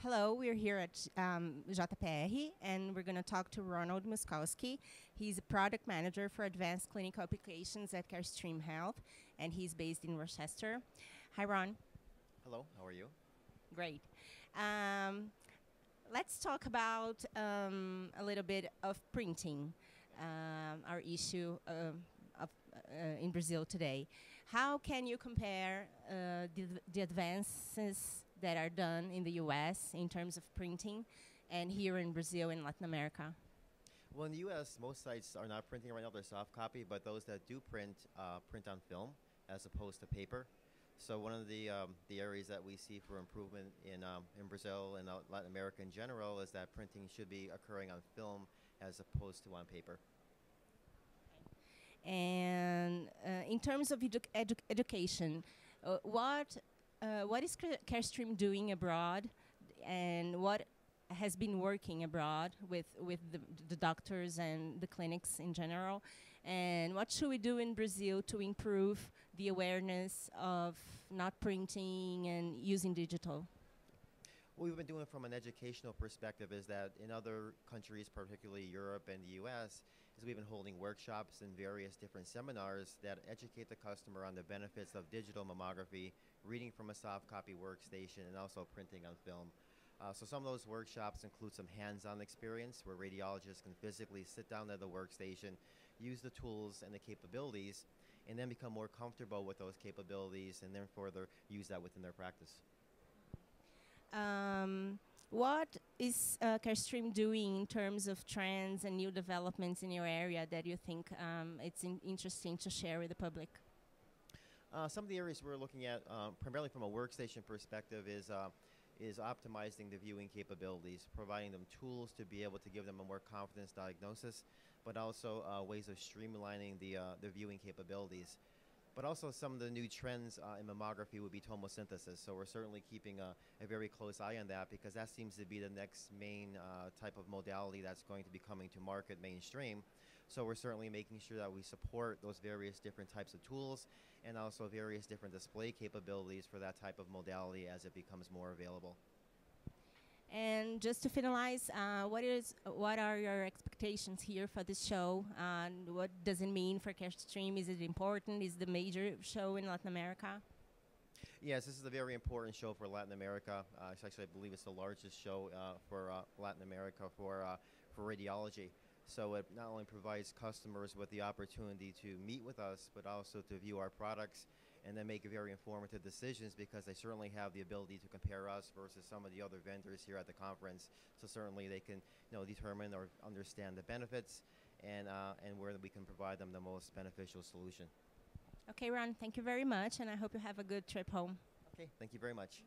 Hello, we're here at JPR, and we're going to talk to Ron Muscosky. He's a product manager for advanced clinical applications at Carestream Health, and he's based in Rochester. Hi, Ron. Hello, how are you? Great. Let's talk about a little bit of printing, our issue in Brazil today. How can you compare the advances that are done in the U.S. in terms of printing and here in Brazil and Latin America? Well, in the U.S., most sites are not printing right now; they're soft copy. But those that do print, print on film as opposed to paper. So one of the areas that we see for improvement in Brazil and Latin America in general is that printing should be occurring on film as opposed to on paper. And in terms of education, what is Carestream doing abroad, and what has been working abroad with the doctors and the clinics in general, and what should we do in Brazil to improve the awareness of not printing and using digital? What we've been doing from an educational perspective is that in other countries, particularly Europe and the U.S., is we've been holding workshops and various different seminars that educate the customer on the benefits of digital mammography, reading from a soft copy workstation, and also printing on film. So some of those workshops include some hands-on experience where radiologists can physically sit down at the workstation, use the tools and the capabilities, and then become more comfortable with those capabilities and then further use that within their practice. What is Carestream doing in terms of trends and new developments in your area that you think it's interesting to share with the public? Some of the areas we're looking at, primarily from a workstation perspective, is optimizing the viewing capabilities, providing them tools to be able to give them a more confidence diagnosis, but also ways of streamlining the viewing capabilities. But also some of the new trends in mammography would be tomosynthesis. So we're certainly keeping a very close eye on that because that seems to be the next main type of modality that's going to be coming to market mainstream. So we're certainly making sure that we support those various different types of tools and also various different display capabilities for that type of modality as it becomes more available. And just to finalize, what are your expectations here for this show? What does it mean for Carestream? Is it important? Is it the major show in Latin America? Yes, this is a very important show for Latin America. Actually, I believe it's the largest show for Latin America for radiology. So it not only provides customers with the opportunity to meet with us, but also to view our products and then make very informative decisions because they certainly have the ability to compare us versus some of the other vendors here at the conference. So certainly they can determine or understand the benefits and where we can provide them the most beneficial solution. Okay, Ron, thank you very much, and I hope you have a good trip home. Okay, thank you very much.